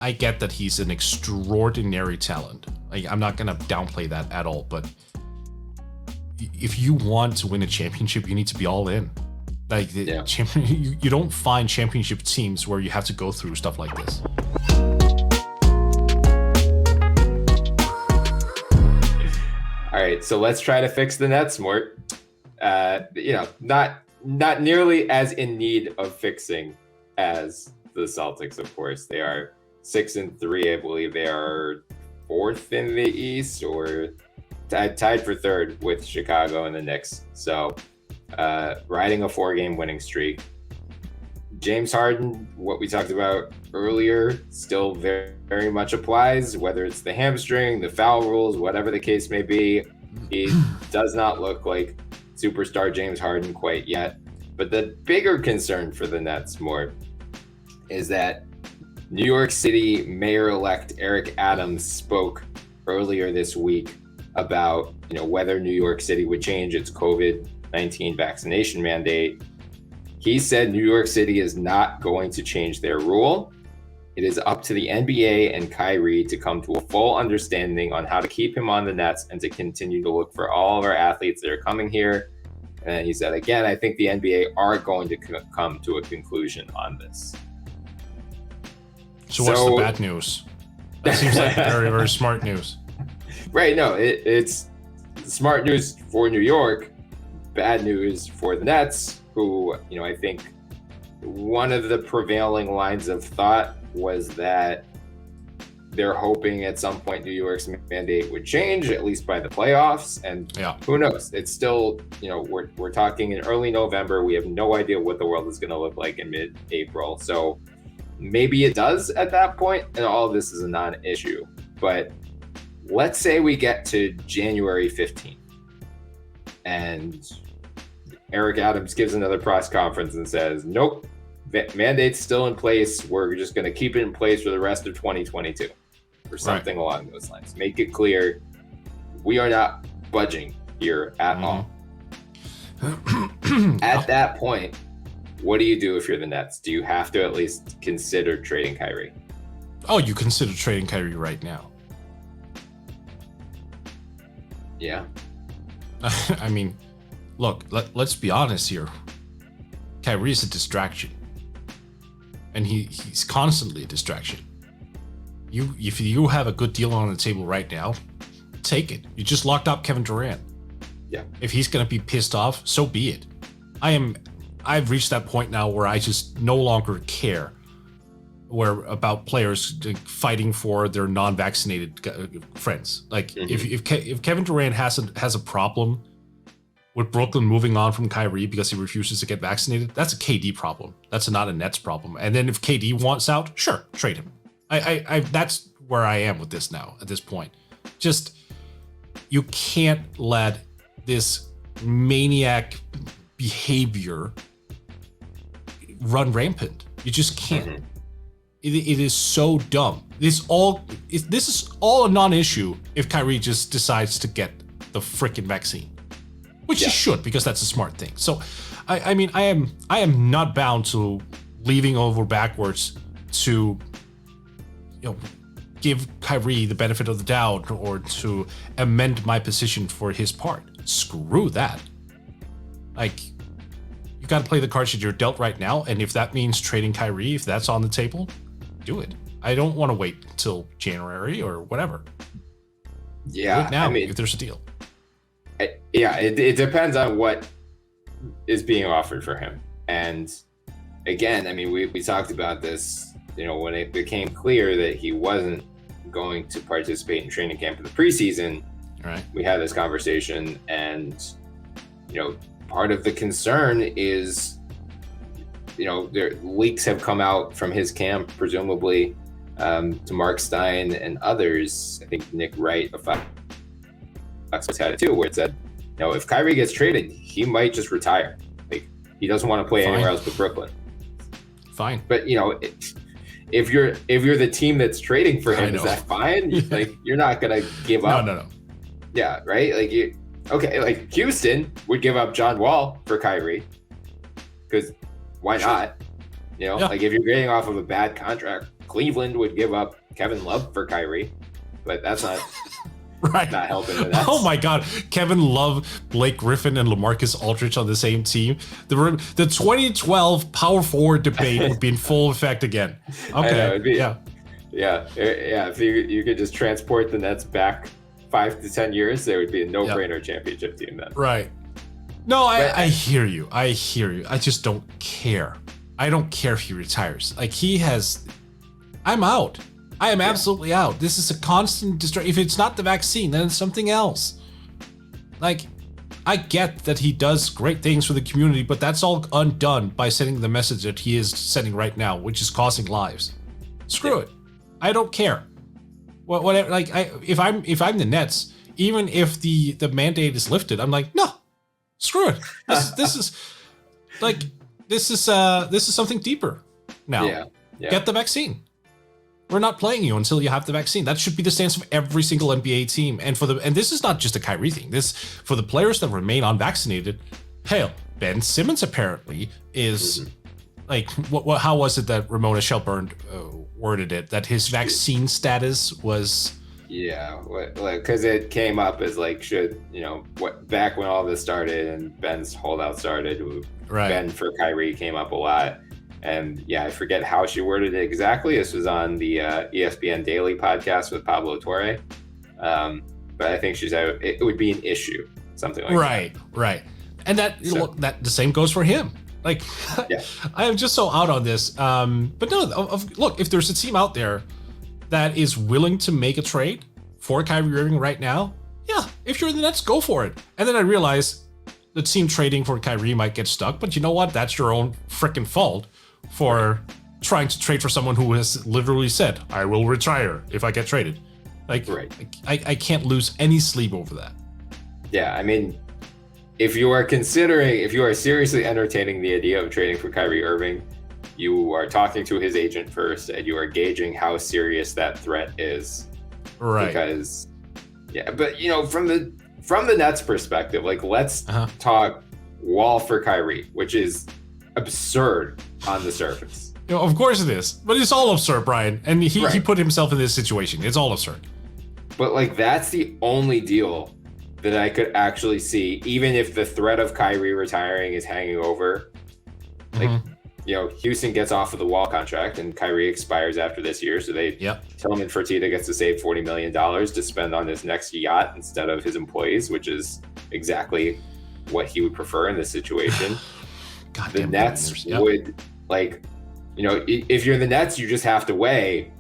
I get that he's an extraordinary talent. I'm not going to downplay that at all. But if you want to win a championship, you need to be all in. You don't find championship teams where you have to go through stuff like this. All right, so let's try to fix the Nets, Mort. Not nearly as in need of fixing as the Celtics, of course. They are 6-3. I believe they are 4th in the East, or tied for 3rd with Chicago and the Knicks. So riding a 4-game winning streak. James Harden, what we talked about earlier, still very, very much applies, whether it's the hamstring, the foul rules, whatever the case may be. He does not look like superstar James Harden quite yet. But the bigger concern for the Nets, more, is that New York City Mayor-elect Eric Adams spoke earlier this week about, whether New York City would change its COVID-19 vaccination mandate. He said New York City is not going to change their rule. It is up to the NBA and Kyrie to come to a full understanding on how to keep him on the Nets and to continue to look for all of our athletes that are coming here. And he said, again, I think the NBA are going to come to a conclusion on this. So what's the bad news? That seems like very, very smart news. Right. No, it's smart news for New York, bad news for the Nets, who, I think one of the prevailing lines of thought was that they're hoping at some point New York's mandate would change, at least by the playoffs. And Who knows? It's still, we're talking in early November. We have no idea what the world is going to look like in mid-April. So maybe it does at that point, and all of this is a non-issue. But let's say we get to January 15th, and Eric Adams gives another press conference and says, nope, mandate's still in place. We're just going to keep it in place for the rest of 2022 or something along those lines. Make it clear we are not budging here at all. At that point, what do you do if you're the Nets? Do you have to at least consider trading Kyrie? Oh, you consider trading Kyrie right now. Yeah. I mean, look, let's be honest here. Kyrie's a distraction. And he's constantly a distraction. If you have a good deal on the table right now, take it. You just locked up Kevin Durant. Yeah. If he's going to be pissed off, so be it. I've reached that point now where I just no longer care about players fighting for their non-vaccinated friends. Like if Kevin Durant has a problem with Brooklyn moving on from Kyrie because he refuses to get vaccinated, that's a KD problem. That's not a Nets problem. And then if KD wants out, sure, trade him. I that's where I am with this now at this point. Just, you can't let this maniac behavior run rampant. You just can't. It is so dumb. This is all a non-issue if Kyrie just decides to get the freaking vaccine, which he should, because that's a smart thing. So, I mean, I am not bound to leaving over backwards to, give Kyrie the benefit of the doubt or to amend my position for his part. Screw that. Like, you got to play the cards that you're dealt right now, and if that means trading Kyrie, if that's on the table, do it. I don't want to wait till January or whatever. Yeah, do it now, if there's a deal. It depends on what is being offered for him. And again, I mean, we talked about this, when it became clear that he wasn't going to participate in training camp in the preseason. Right. We had this conversation, and part of the concern is, there leaks have come out from his camp, presumably, to Mark Stein and others. I think Nick Wright of Fox had it too, where it said, if Kyrie gets traded, he might just retire. Like, he doesn't want to play anywhere else but Brooklyn. Fine. But if you're the team that's trading for him, is that fine? Like, you're not gonna give up. No. Yeah, right. Like Houston would give up John Wall for Kyrie, because why not? You know, Yeah. like if you're getting off of a bad contract, Cleveland would give up Kevin Love for Kyrie, but that's not Right. not helping the Nets. Oh my God, Kevin Love, Blake Griffin, and LaMarcus Aldridge on the same team. The 2012 power forward debate would be in full effect again. Okay, know, it'd be- yeah. Yeah. If you could just transport the Nets back 5 to 10 years, there would be a no-brainer championship team then. Right. No, I hear you. I hear you. I just don't care. I don't care if he retires. Like I'm out. I am absolutely out. This is a constant distraction. If it's not the vaccine, then it's something else. Like, I get that he does great things for the community, but that's all undone by sending the message that he is sending right now, which is causing lives. Screw it. I don't care. Whatever. Like, if I'm the Nets, even if the mandate is lifted, I'm like, no, screw it. This is something deeper now. Yeah. Get the vaccine. We're not playing you until you have the vaccine. That should be the stance of every single NBA team. And this is not just a Kyrie thing. This for the players that remain unvaccinated. Hell, Ben Simmons apparently is like how was it that Ramona Shelburne worded it, that his vaccine status was because it came up as like, should back when all this started and Ben's holdout started, right. Ben for Kyrie came up a lot. And I forget how she worded it exactly. This was on the ESPN Daily podcast with Pablo Torre. But I think she said it would be an issue, something like that. Right. And that the same goes for him. Like, I am just so out on this. But no, look, if there's a team out there that is willing to make a trade for Kyrie Irving right now, if you're the Nets, go for it. And then I realize the team trading for Kyrie might get stuck, but you know what? That's your own freaking fault for trying to trade for someone who has literally said, I will retire if I get traded. Like, I can't lose any sleep over that. Yeah, I mean, if you are seriously entertaining the idea of trading for Kyrie Irving, you are talking to his agent first, and you are gauging how serious that threat is. Right. Because, but from the Nets perspective, like, let's talk Wall for Kyrie, which is absurd on the surface. Of course it is, but it's all absurd, Brian. And he put himself in this situation. It's all absurd. But like, that's the only deal that I could actually see, even if the threat of Kyrie retiring is hanging over. Like, Houston gets off of the Wall contract and Kyrie expires after this year. So they Tillman Fertitta gets to save $40 million to spend on his next yacht instead of his employees, which is exactly what he would prefer in this situation. The Nets would, like, if you're the Nets, you just have to weigh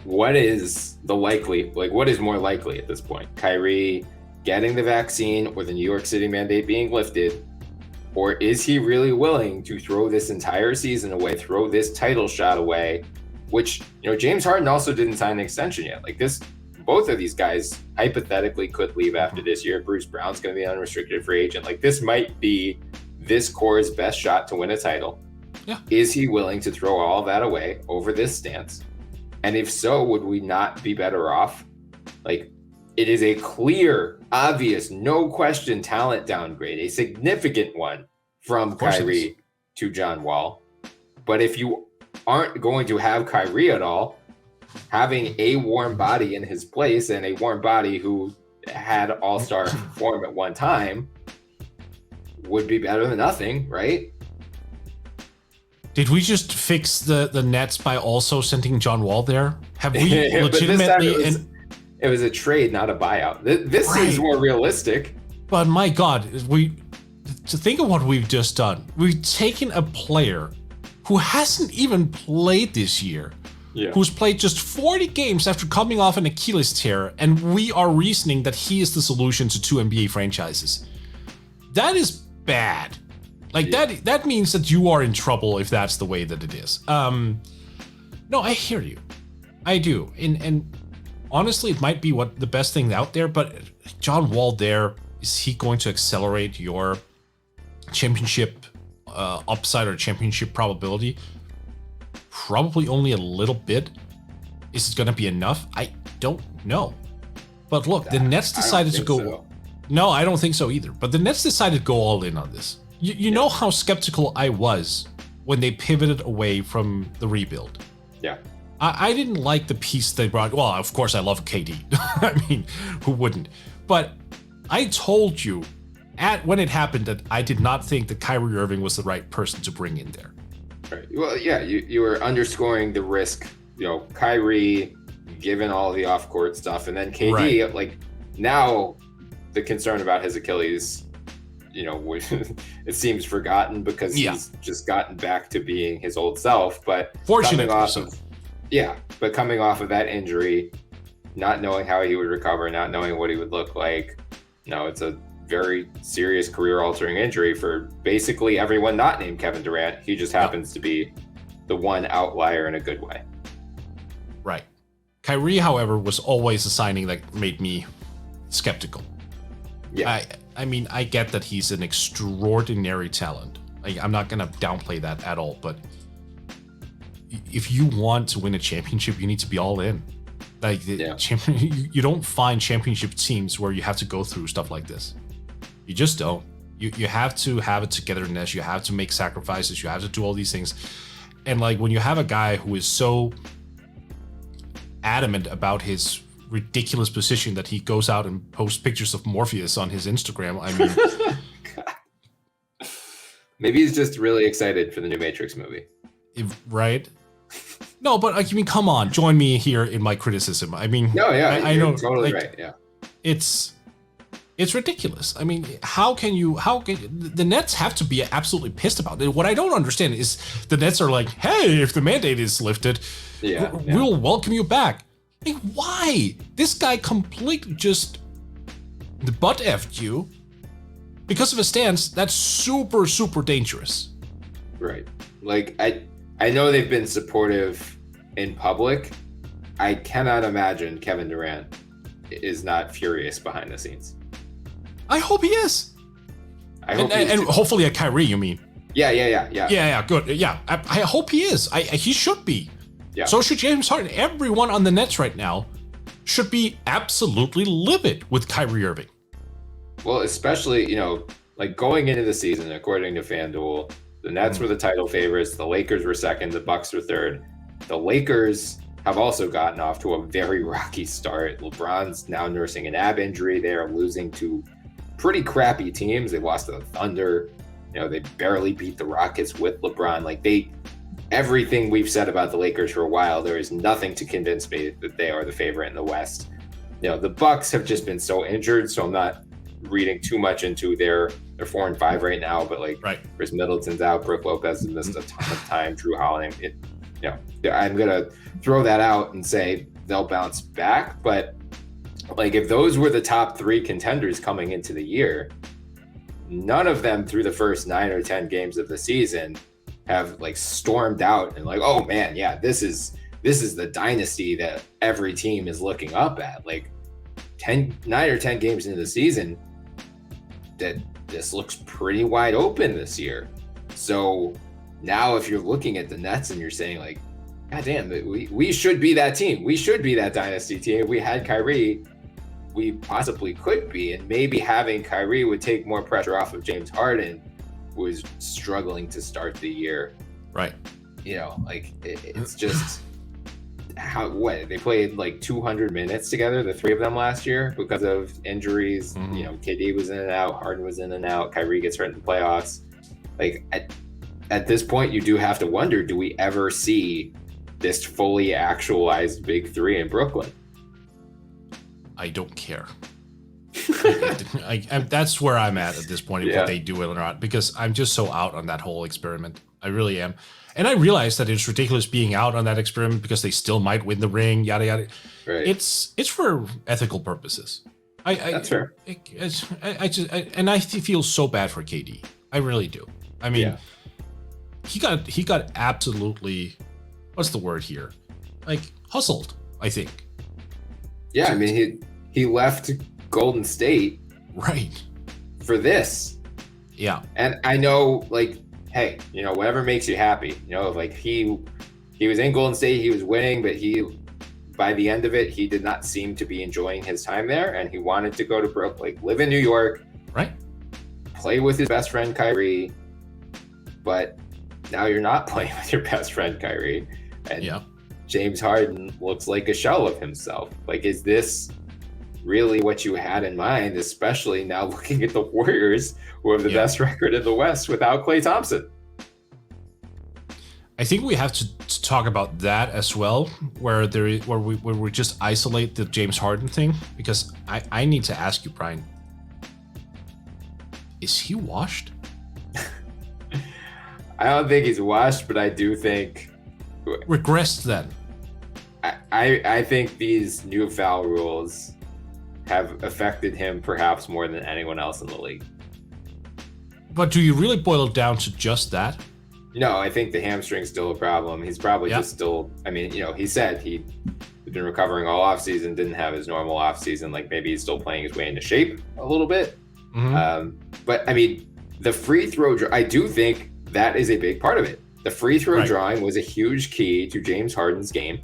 what is more likely at this point? Kyrie getting the vaccine or the New York City mandate being lifted? Or is he really willing to throw this entire season away, throw this title shot away, which, James Harden also didn't sign an extension yet. Like, both of these guys hypothetically could leave after this year. Bruce Brown's going to be an unrestricted free agent. Like, this might be this core's best shot to win a title. Yeah. Is he willing to throw all that away over this stance? And if so, would we not be better off? Like, it is a clear, obvious, no question talent downgrade, a significant one from Kyrie to John Wall. But if you aren't going to have Kyrie at all, having a warm body in his place, and a warm body who had all-star form at one time, would be better than nothing, right? Did we just fix the Nets by also sending John Wall there? Have we legitimately... It was a trade, not a buyout. This seems more realistic. But my God, to think of what we've just done. We've taken a player who hasn't even played this year, who's played just 40 games after coming off an Achilles tear, and we are reasoning that he is the solution to 2 NBA franchises. That is bad. Like, that means that you are in trouble if that's the way that it is. No, I hear you. I do. And honestly, it might be the best thing out there, but John Wall there, is he going to accelerate your championship upside or championship probability? Probably only a little bit. Is it going to be enough? I don't know. But look, the Nets decided to go... So. No, I don't think so either. But the Nets decided to go all in on this. You know how skeptical I was when they pivoted away from the rebuild. Yeah. I didn't like the piece they brought. Well, of course, I love KD. I mean, who wouldn't? But I told you when it happened that I did not think that Kyrie Irving was the right person to bring in there. Right. Well, yeah, you were underscoring the risk. Kyrie, given all the off-court stuff, and then KD. Right. Like now, the concern about his Achilles, it seems forgotten because he's just gotten back to being his old self. But fortunately, but coming off of that injury, not knowing how he would recover, not knowing what he would look like, it's a very serious career-altering injury for basically everyone not named Kevin Durant. He just happens to be the one outlier in a good way. Right. Kyrie, however, was always a signing that made me skeptical. Yeah. I mean, I get that he's an extraordinary talent. I'm not going to downplay that at all, but if you want to win a championship, you need to be all in. You don't find championship teams where you have to go through stuff like this. You just don't. You have to have a togetherness. You have to make sacrifices. You have to do all these things. And when you have a guy who is so adamant about his ridiculous position that he goes out and posts pictures of Morpheus on his Instagram, I mean... Maybe he's just really excited for the new Matrix movie. Right? No, but I mean, come on, join me here in my criticism. I mean, I know, totally right. Yeah, it's ridiculous. I mean, how can the Nets have to be absolutely pissed about it? What I don't understand is the Nets are like, hey, if the mandate is lifted, we'll welcome you back. Like, why? This guy completely just butt effed you because of a stance that's super, super dangerous. Right. Like, I know they've been supportive in public. I cannot imagine Kevin Durant is not furious behind the scenes. I hope he is. And hopefully at Kyrie, you mean? Yeah. Good. Yeah, I hope he is. He should be. Yeah. So should James Harden. Everyone on the Nets right now should be absolutely livid with Kyrie Irving. Well, especially, going into the season, according to FanDuel, the Nets were the title favorites. The Lakers were second. The Bucks were third. The Lakers have also gotten off to a very rocky start. LeBron's now nursing an ab injury. They are losing to pretty crappy teams. They lost to the Thunder. They barely beat the Rockets with LeBron. Everything we've said about the Lakers for a while, there is nothing to convince me that they are the favorite in the West. The Bucks have just been so injured, so I'm not reading too much into their 4-5 right now, but Chris Middleton's out, Brook Lopez has missed a ton of time, Drew Holiday. I'm gonna throw that out and say they'll bounce back, but if those were the top 3 contenders coming into the year, none of them through the first 9 or 10 games of the season have stormed out and oh man, yeah, this is the dynasty that every team is looking up at. 9 or 10 games into the season, that this looks pretty wide open this year. So now if you're looking at the Nets and you're saying God damn, we should be that team. We should be that dynasty team. If we had Kyrie, we possibly could be. And maybe having Kyrie would take more pressure off of James Harden, who is struggling to start the year. Right. It's just... they played 200 minutes together, the 3 of them last year, because of injuries. KD was in and out, Harden was in and out, Kyrie gets hurt in the playoffs. At this point, you do have to wonder, do we ever see this fully actualized big 3 in Brooklyn? I don't care. That's where I'm at this point, if they do it or not, because I'm just so out on that whole experiment. I really am. And I realize that it's ridiculous being out on that experiment because they still might win the ring, yada yada. Right. It's for ethical purposes. That's fair. I feel so bad for KD. I really do. I mean, he got absolutely, what's the word here? Hustled, I think. Yeah, I mean he left Golden State for this. Yeah. And I know hey, whatever makes you happy. He was in Golden State, he was winning, but by the end of it, he did not seem to be enjoying his time there, and he wanted to go to Brooklyn, live in New York, right? Play with his best friend Kyrie. But now you're not playing with your best friend Kyrie, and Yeah. James Harden looks like a shell of himself. Like, is this really what you had in mind, especially now looking at the Warriors, who have the best record in the West without Klay Thompson? I think we have to talk about that as well, where we just isolate the James Harden thing, because I need to ask you, Bryan, is he washed? I don't think he's washed, but I do think regressed then. I think these new foul rules have affected him perhaps more than anyone else in the league. But do you really boil it down to just that? No, I think the hamstring's still a problem. He's probably just still, I mean, he said he'd been recovering all offseason, didn't have his normal offseason. Like, maybe he's still playing his way into shape a little bit. Mm-hmm. But I mean, the free throw, I do think that is a big part of it. The free throw drawing was a huge key to James Harden's game.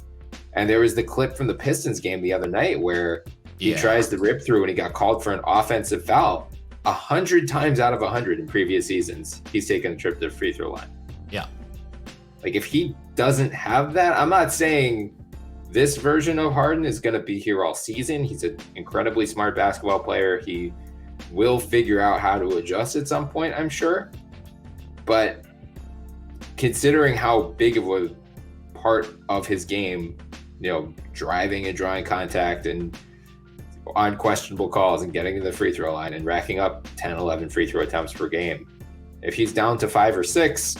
And there was the clip from the Pistons game the other night where he tries the rip through and he got called for an offensive foul. 100 times out of 100 in previous seasons, he's taken a trip to the free throw line. Yeah. Like, if he doesn't have that, I'm not saying this version of Harden is going to be here all season. He's an incredibly smart basketball player. He will figure out how to adjust at some point, I'm sure. But considering how big of a part of his game, driving and drawing contact and on questionable calls and getting to the free throw line and racking up 10, 11 free throw attempts per game, if he's down to 5 or 6,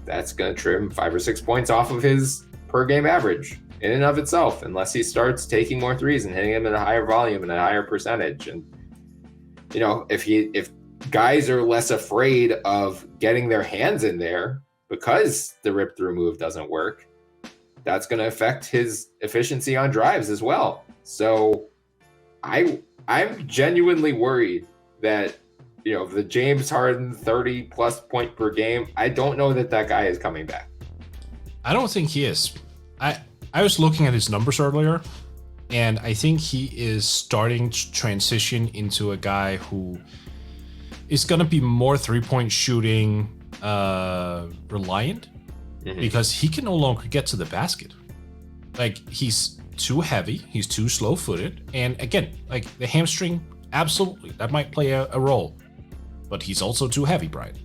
that's going to trim 5 or 6 points off of his per game average in and of itself, unless he starts taking more threes and hitting them at a higher volume and a higher percentage. And, if guys are less afraid of getting their hands in there because the rip through move doesn't work, that's going to affect his efficiency on drives as well. So I'm genuinely worried that, the James Harden 30 plus point per game, I don't know that guy is coming back. I don't think he is. I was looking at his numbers earlier, and I think he is starting to transition into a guy who is going to be more three-point shooting reliant, because he can no longer get to the basket. Like, he's too heavy, he's too slow-footed, and again, like, the hamstring, absolutely, that might play a role. But he's also too heavy, Bryan.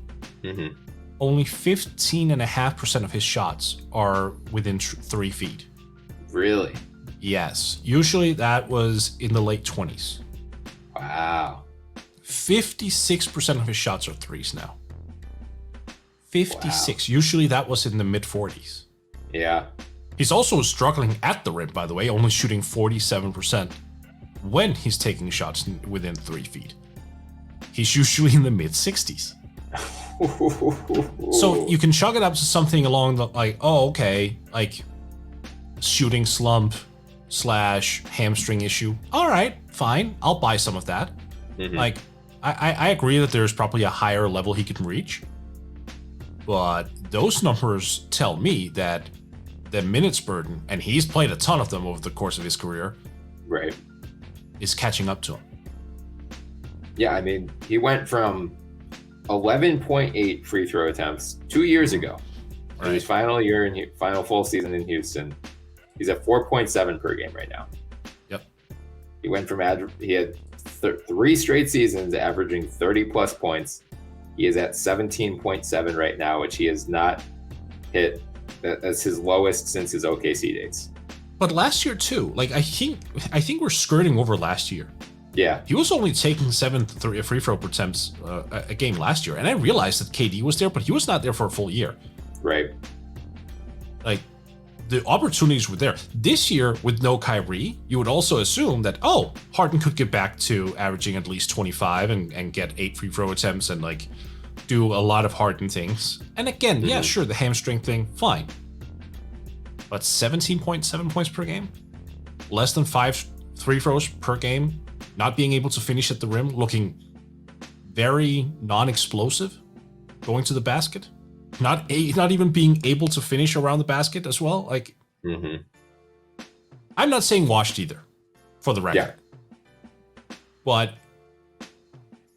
Mm-hmm. Only 15.5% of his shots are within 3 feet. Really? Yes. Usually that was in the late 20s. Wow. 56% of his shots are threes now. 56. Wow. Usually that was in the mid 40s. Yeah. He's also struggling at the rim, by the way, only shooting 47% when he's taking shots within 3 feet. He's usually in the mid 60s. So you can chalk it up to something along the shooting slump / hamstring issue. All right, fine. I'll buy some of that. Mm-hmm. Like, I agree that there's probably a higher level he can reach. But those numbers tell me that the minutes burden, and he's played a ton of them over the course of his career, right, is catching up to him. Yeah, I mean, he went from 11.8 free throw attempts 2 years ago. Right. In his final full season in Houston. He's at 4.7 per game right now. Yep. He went from he had 3 straight seasons averaging 30 plus points. He is at 17.7 right now, which he has not hit. That's his lowest since his OKC days. But last year too, like I think we're skirting over last year. Yeah, he was only taking 7 free throw attempts a game last year, and I realized that KD was there, but he was not there for a full year. Right. Like, the opportunities were there. This year, with no Kyrie, you would also assume that, Harden could get back to averaging at least 25 and get 8 free throw attempts and like do a lot of Harden things. And again, yeah, sure, the hamstring thing, fine. But 17.7 points per game, less than 5 free throws per game, not being able to finish at the rim, looking very non-explosive, going to the basket, not even being able to finish around the basket as well. Like, I'm not saying washed either, for the record. Yeah. But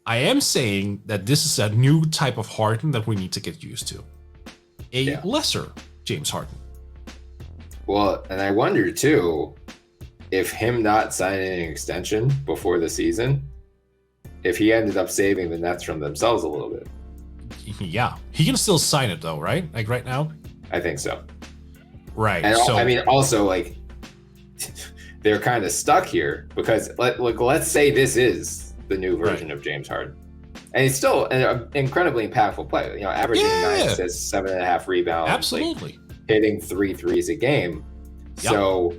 I am saying that this is a new type of Harden that we need to get used to. a lesser James Harden. Well, and I wonder too, if him not signing an extension before the season, if he ended up saving the Nets from themselves a little bit. Yeah, he can still sign it though, right? Like right now? I think so. Right. And so I mean, also like they're kind of stuck here because let's say this is the new version of James Harden. And he's still an incredibly impactful player, averaging 9 assists, 7.5 rebounds. Absolutely. Hitting 3 threes a game. Yep. So,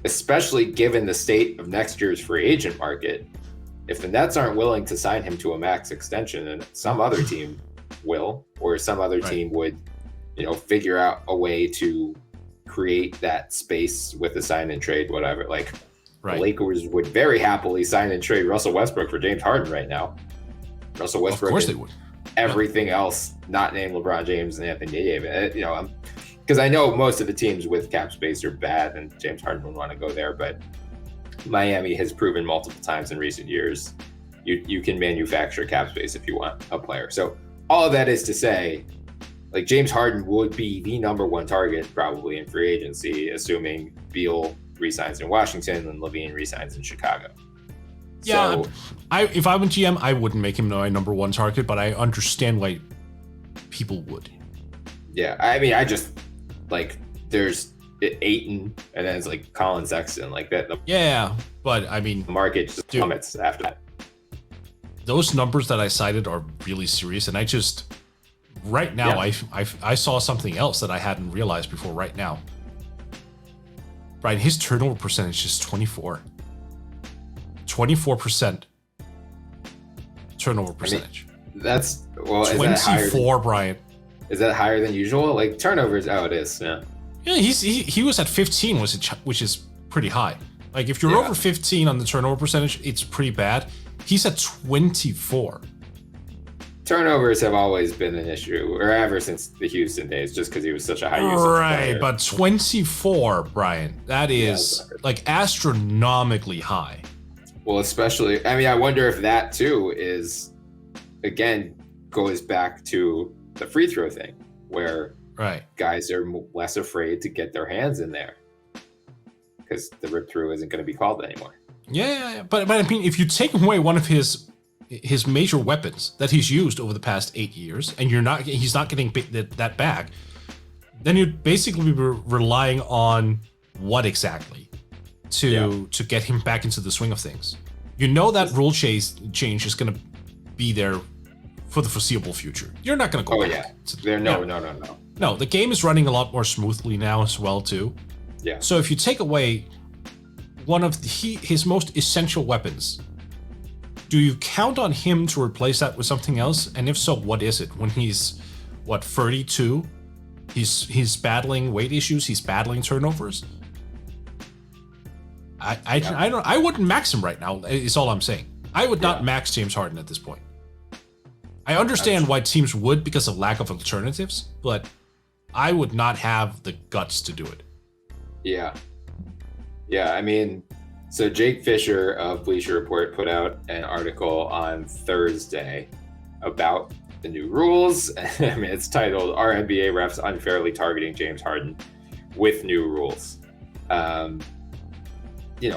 especially given the state of next year's free agent market, if the Nets aren't willing to sign him to a max extension, and some other team will, or some other team would, figure out a way to create that space with a sign and trade, whatever. Like, the Lakers would very happily sign and trade Russell Westbrook for James Harden right now. Russell Westbrook, of course they would. Everything else not named LeBron James and Anthony Davis, because I know most of the teams with cap space are bad, and James Harden would want to go there. But Miami has proven multiple times in recent years you can manufacture cap space if you want a player. So all of that is to say, like, James Harden would be the number one target probably in free agency, assuming Beal resigns in Washington and Levine resigns in Chicago. Yeah, so, if I'm a GM, I wouldn't make him my number one target, but I understand why people would. Yeah, I mean, I just like there's Ayton and then it's like Colin Sexton like that. Yeah, but I mean, the market just plummets after that. Those numbers that I cited are really serious, and I just right now I saw something else that I hadn't realized before. Right now, Brian, his turnover percentage is 24% turnover percentage. I mean, that's 24, Brian. Is that higher than usual? Like turnovers? Oh, it is. Yeah. Yeah, he was at 15, which is pretty high. Like if you're over 15 on the turnover percentage, it's pretty bad. He's at 24. Turnovers have always been an issue, or ever since the Houston days, just because he was such a high usage player. But 24, Brian, that is like astronomically high. Well, especially, I mean, I wonder if that too is, again, goes back to the free throw thing, where guys are less afraid to get their hands in there because the rip through isn't going to be called anymore. Yeah, but I mean, if you take away one of his major weapons that he's used over the past 8 years, and he's not getting that back, then you'd basically be relying on what exactly to get him back into the swing of things. That rule change is going to be there for the foreseeable future. You're not going to go back. No, the game is running a lot more smoothly now as well too. Yeah. So if you take away one of his most essential weapons, do you count on him to replace that with something else? And if so, what is it? When he's 32, he's battling weight issues, he's battling turnovers. I wouldn't max him right now, is all I'm saying. I would not max James Harden at this point. I understand why teams would because of lack of alternatives, but I would not have the guts to do it. Yeah. Yeah, I mean, so Jake Fisher of Bleacher Report put out an article on Thursday about the new rules. I mean, it's titled, "Are NBA Refs Unfairly Targeting James Harden with New Rules?"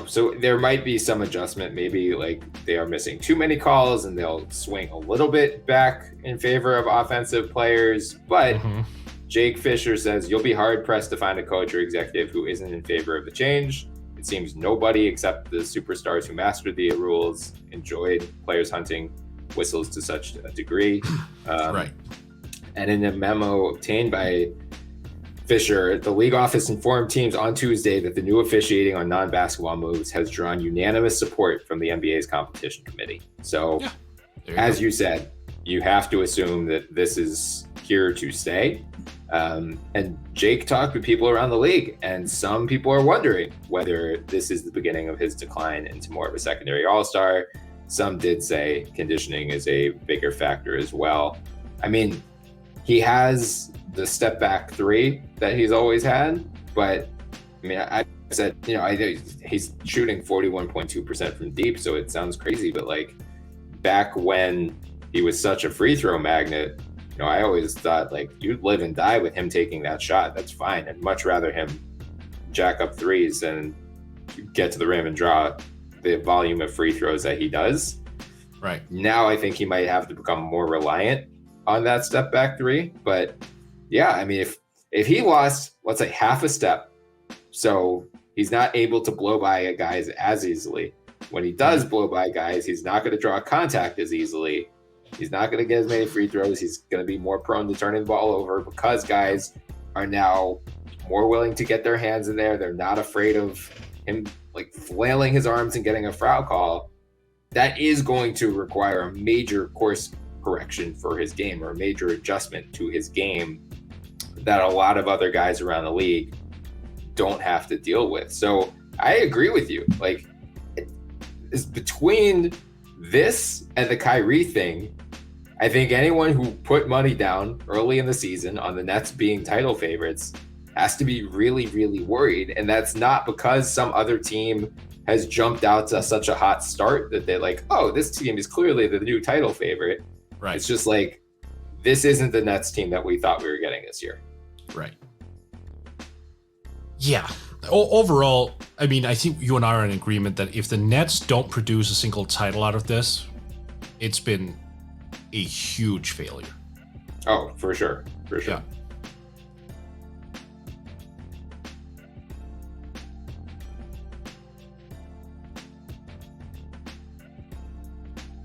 So there might be some adjustment. Maybe like they are missing too many calls and they'll swing a little bit back in favor of offensive players. But Jake Fisher says you'll be hard pressed to find a coach or executive who isn't in favor of the change. It seems nobody except the superstars who mastered the rules enjoyed players hunting whistles to such a degree. And in a memo obtained by Fisher, the league office informed teams on Tuesday that the new officiating on non-basketball moves has drawn unanimous support from the NBA's competition committee. So, as you said, you have to assume that this is here to stay. And Jake talked with people around the league, and some people are wondering whether this is the beginning of his decline into more of a secondary all-star. Some did say conditioning is a bigger factor as well. I mean, he has the step back three that he's always had, but I mean, I said, I think he's shooting 41.2% from deep, so it sounds crazy, but like back when he was such a free throw magnet, I always thought like you'd live and die with him taking that shot. That's fine. I'd much rather him jack up threes and get to the rim and draw the volume of free throws that he does. Right. Now I think he might have to become more reliant on that step back three. But yeah, I mean, if he lost, let's say, half a step, so he's not able to blow by guys as easily. When he does blow by guys, he's not going to draw contact as easily. He's not going to get as many free throws. He's going to be more prone to turning the ball over because guys are now more willing to get their hands in there. They're not afraid of him like flailing his arms and getting a foul call. That is going to require a major course correction for his game, or a major adjustment to his game that a lot of other guys around the league don't have to deal with. So I agree with you. Like, it's between this and the Kyrie thing, I think anyone who put money down early in the season on the Nets being title favorites has to be really, really worried. And that's not because some other team has jumped out to such a hot start that they're like, oh, this team is clearly the new title favorite. Right. It's just like, this isn't the Nets team that we thought we were getting this year. Right. Yeah. Overall, I mean, I think you and I are in agreement that if the Nets don't produce a single title out of this, it's been a huge failure. Oh, for sure. For sure. Yeah.